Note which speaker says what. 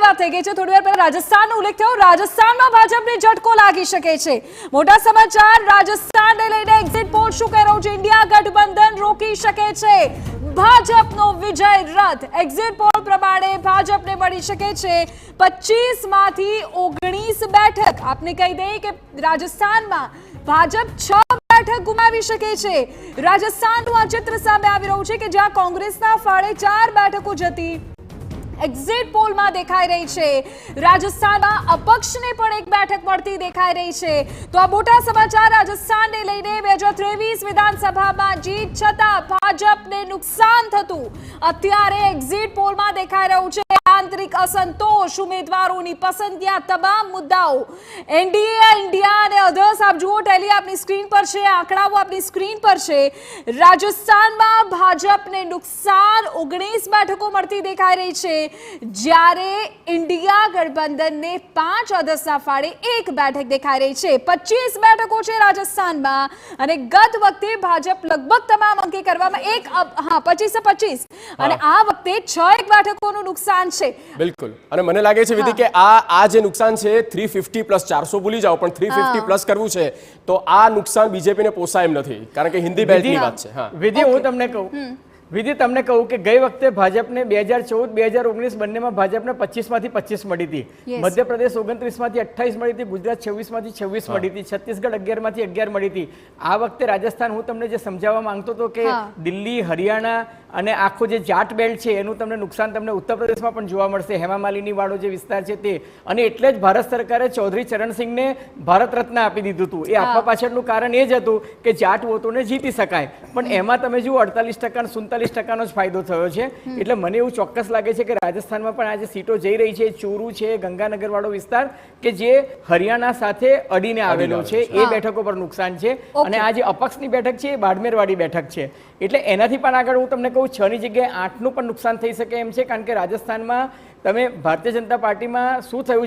Speaker 1: વાત થઈ ગઈ છે। થોડી વાર પહેલા રાજસ્થાનનો ઉલ્લેખ થયો। રાજસ્થાનમાં ભાજપને ઝટકો લાગી શકે છે। મોટા સમાચાર રાજસ્થાનને લઈને એક્ઝિટ પોલ શું કહી રહ્યું છે? ઇન્ડિયા ગઠબંધન રોકી શકે છે ભાજપનો વિજય રથ। એક્ઝિટ પોલ પ્રમાણે ભાજપને મળી શકે છે 25 માંથી 19 બેઠક। આપને કહી દઈએ કે રાજસ્થાનમાં ભાજપ 6 બેઠક ગુમાવી શકે છે। રાજસ્થાનનું આ ચિત્ર સામે આવી રહ્યું છે કે જ્યાં કોંગ્રેસના ફાળે 4 બેઠકો જતી એક્ઝિટ પોલમાં દેખાઈ રહી છે। રાજસ્થાનમાં અપક્ષને પણ 1 બેઠક મળતી દેખાઈ રહી છે। તો આ મોટા સમાચાર રાજસ્થાનને લઈને 2023 વિધાનસભામાં જીત છતાં ભાજપને નુકસાન થતું અત્યારે એક્ઝિટ પોલમાં દેખાઈ રહ્યું છે। આંતરિક અસંતોષ, ઉમેદવારોની પસંદગી, આ તમામ મુદ્દાઓ એનડીએ, ઇન્ડિયા અને અધર્સ આપ જુઓ ટેલી આપની સ્ક્રીન પર છે, આંકડાઓ આપની સ્ક્રીન પર છે। રાજસ્થાનમાં ભાજપને નુકસાન 19 બેઠકો મળતી દેખાઈ રહી છે, જ્યારે ઇન્ડિયા ગઠબંધનને 5 અધર્સના ફાળે 1 બેઠક દેખાઈ રહી છે। 25 બેઠકો છે રાજસ્થાનમાં અને ગત વખતે ભાજપ લગભગ તમામ અંકે કરવામાં 25 અને આ વખતે 6 બેઠકોનું નુકસાન છે।
Speaker 2: બિલકુલ, અને મને લાગે છે વિધિ કે આ જે નુકસાન છે 350 પ્લસ 400 ભૂલી જાઓ, પણ 350 પ્લસ કરવું છે તો આ નુકસાન બીજેપીને પોસાય એમ નથી, કારણ કે હિન્દી બેલ્ટની વાત છે। હા
Speaker 3: વિધિ, હું તમને કહું તમને કહું કે ગઈ વખતે ભાજપને 2014 2019 બંનેમાં ભાજપને 25 માંથી 25 મળી હતી, મધ્યપ્રદેશ 29 માંથી 28 મળી હતી, ગુજરાત 26 માંથી 26 મળી હતી, છત્તીસગઢ 11 માંથી 11 મળી હતી। આ વખતે રાજસ્થાન, હું તમને જે સમજાવવા માંગતો હતો કે દિલ્હી, હરિયાણા અને આખો જે જાટ બેલ્ટ છે એનું તમને નુકસાન તમને ઉત્તર પ્રદેશમાં પણ જોવા મળશે। હેમા માલિની વાળો જે વિસ્તાર છે તે, અને એટલે જ ભારત સરકારે ચૌધરી ચરણસિંહને ભારત રત્ન આપી દીધું હતું। એ આપવા પાછળનું કારણ એ જ હતું કે જાટ વોટોને જીતી શકાય, પણ એમાં તમે જુઓ 48% 47% જ ફાયદો થયો છે। એટલે મને એવું ચોક્કસ લાગે છે કે રાજસ્થાનમાં પણ આજે સીટો જઈ રહી છે। ચોરુ છે, ગંગાનગર વાળો વિસ્તાર કે જે હરિયાણા સાથે અડીને આવેલો છે, એ બેઠકો પર નુકસાન છે, અને આ જે અપક્ષની બેઠક છે એ બાડમેર વાળી બેઠક છે। એટલે એનાથી પણ આગળ હું તમને કહું 6 ની જગ્યાએ 8નું પણ નુકસાન થઈ શકે એમ છે, કારણ કે રાજસ્થાનમાં તમે ભારતીય જનતા પાર્ટીમાં શું થયું